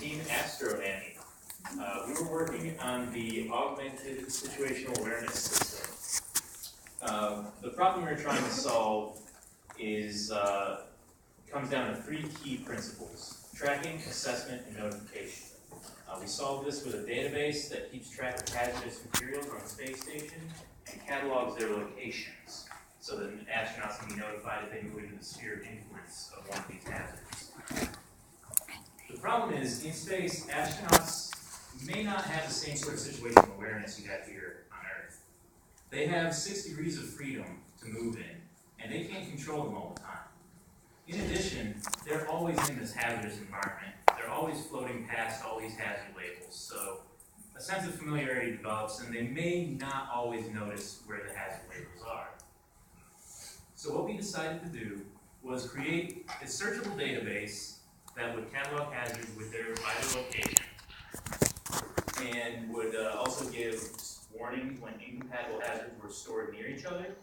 Pitch Astronanny. We were working on the augmented situational awareness system. The problem we were trying to solve is comes down to three key principles: tracking, assessment, and notification. We solved this with a database that keeps track of hazardous materials on the space station and catalogs their locations, so that astronauts can be notified if they move into the sphere of influence of one of these hazards. The problem is, in space, astronauts may not have the same sort of situational awareness you have here on Earth. They have 6 degrees of freedom to move in, and they can't control them all the time. In addition, they're always in this hazardous environment. They're always floating past all these hazard labels, so a sense of familiarity develops, and they may not always notice where the hazard labels are. So what we decided to do was create a searchable database that would catalog hazards with their vital location, and would also give warnings when incompatible hazards were stored near each other,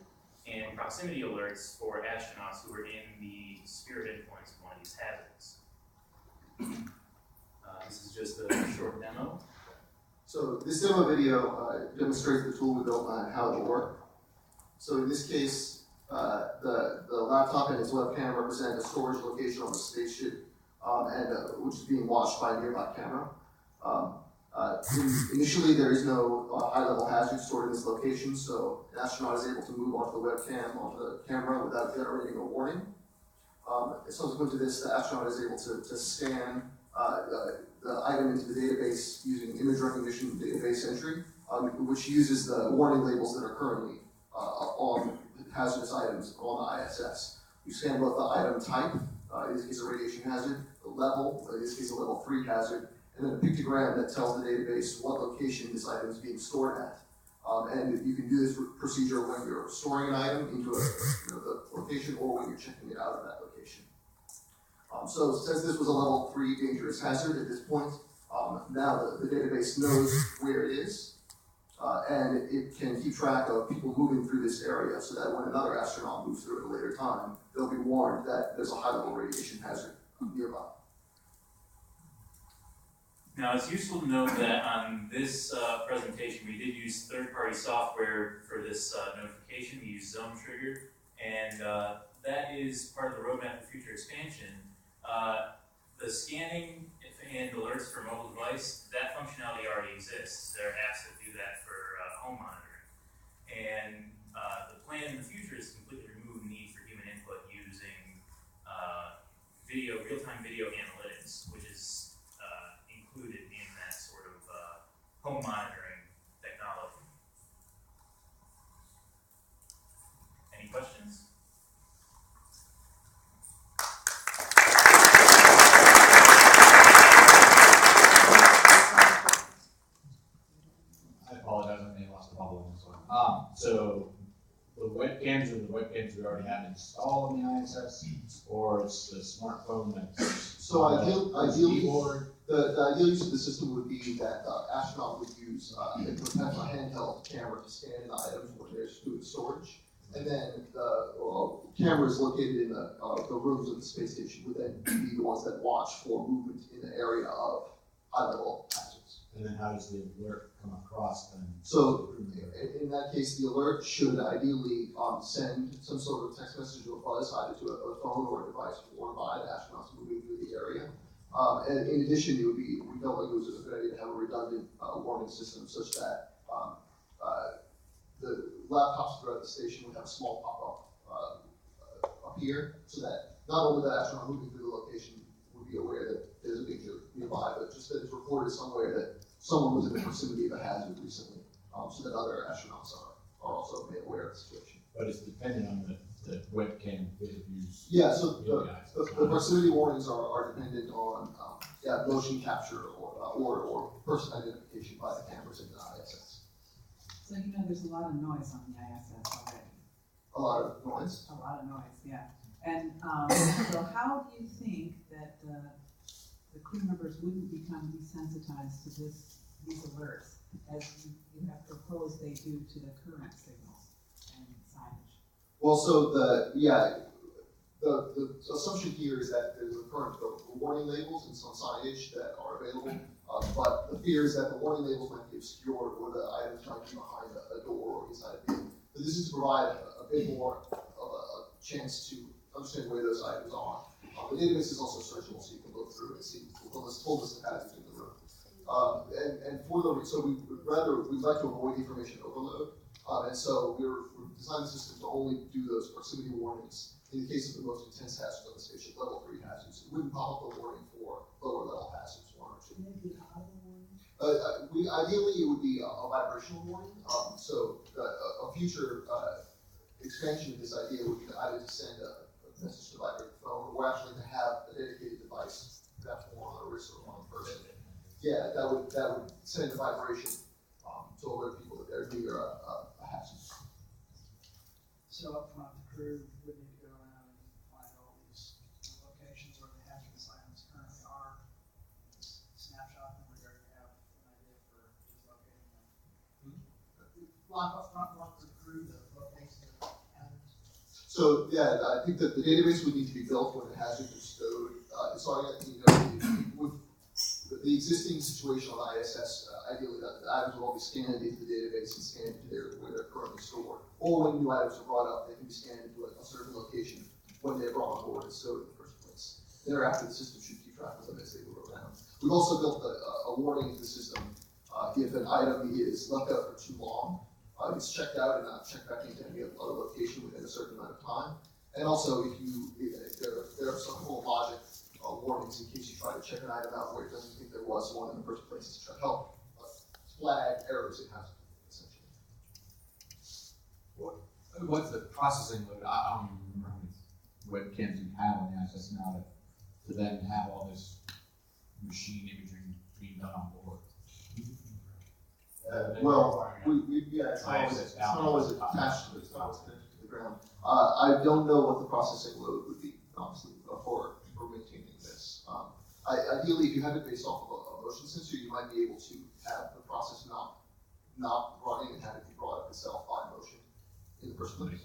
and proximity alerts for astronauts who were in the sphere of influence of one of these hazards. This is just a short demo. So this demo video demonstrates the tool we built on how it will work. So in this case, the laptop and its webcam represent a storage location on the spaceship, which is being watched by a nearby camera. Initially, there is no high-level hazard stored in this location, so an astronaut is able to move onto the webcam, onto the camera, without generating a warning. Subsequent to this, the astronaut is able to scan the item into the database using image recognition database entry, which uses the warning labels that are currently on hazardous items on the ISS. We scan both the item type, in this case a radiation hazard, the level, in this case a level 3 hazard, and then a pictogram that tells the database what location this item is being stored at. And you can do this procedure when you're storing an item into the location or when you're checking it out of that location. So since this was a level 3 dangerous hazard at this point, now the database knows where it is, and it can keep track of people moving through this area so that when another astronaut moves through it at a later time, they'll be warned that there's a high-level radiation hazard nearby. Now, it's useful to note that on this presentation, we did use third-party software for this notification. We used Zone Trigger, and that is part of the roadmap for future expansion. The scanning and alerts for mobile device, that functionality already exists. There are apps that do that for home monitoring. And the plan in the future is to completely remove the need for human input using real-time video analytics, which is included in that sort of home monitoring technology. Any questions? I apologize, I may have lost the bubble on this one. So the webcams are the webcams we already have installed on the ISS, or it's the smartphone that's So ideally, keyboard? the ideal use of the system would be that the astronaut would use a handheld camera to scan the items when they're doing storage, and then the cameras located in the rooms of the space station would then be the ones that watch for movement in the area of high-level hazards. And then how does the alert come across then? So in that case, the alert should ideally send some sort of text message or buzz either to a phone or a device worn by the astronauts moving through the area. And in addition, we felt like it was a good idea to have a redundant warning system such that the laptops throughout the station would have a small pop-up up here, so that not only the astronaut moving through the location would be aware that there's a danger nearby, but just that it's reported somewhere that someone was in the proximity of a hazard recently, so that other astronauts are also made aware of the situation. But it's dependent on the webcam views. Yeah, so the proximity warnings are dependent on motion capture or person identification by the cameras in the ISS. So there's a lot of noise on the ISS already. A lot of noise? A lot of noise, yeah. And so how do you think that the crew members wouldn't become desensitized to these alerts as you have proposed they do to the current signals and signage? Well, so the the assumption here is that there's a current warning labels and some signage that are available, but the fear is that the warning labels might be obscured or the items might be behind a door or inside a bin. But this is to provide a bit more of a chance to understand where those items are. The database is also searchable, so you can look through and see full list of hazards in the room. And for the so we'd like to avoid information overload, and so we're designing the system to only do those proximity warnings in the case of the most intense hazards on the spaceship, level 3 hazards. It wouldn't pop up a warning for lower level hazards, 1 or 2. Ideally, it would be a vibrational warning. So a future expansion of this idea would be to either to send a message to vibrate the phone, or actually to have a dedicated device that's more on the wrist or on the person. Yeah, that would send a vibration to alert people that they're near a hazard. So up front, the crew would need to go around and find all these locations where the hazardous items currently are, snapshot them, or do you have an idea for just locating them? Block up front, walk the crew to locate the hazards. So yeah, I think that the database would need to be built when the hazards are stowed. With the existing situation on ISS, ideally the items will all be scanned into the database and scanned to where they're currently stored. Or when new items are brought up, they can be scanned into a certain location when they're brought on board and stowed in the first place. Thereafter, the system should keep track of them as they move around. We've also built a warning into the system if an item is left out for too long. It's checked out and not checked back into any other location within a certain amount of time. And also, if there are some full logic warnings in case you try to check an item out where it doesn't think there was one in the first place to try to help flag errors it has, essentially. What's the processing load? I don't even remember how many webcams you have on the ISS now to then have all this machine imaging being done on board. It's not always attached to the ground. I don't know what the processing load would be, honestly, for maintaining this. Ideally, if you have it based off of a motion sensor, you might be able to have the process not running and have it be brought up itself by motion in the first place.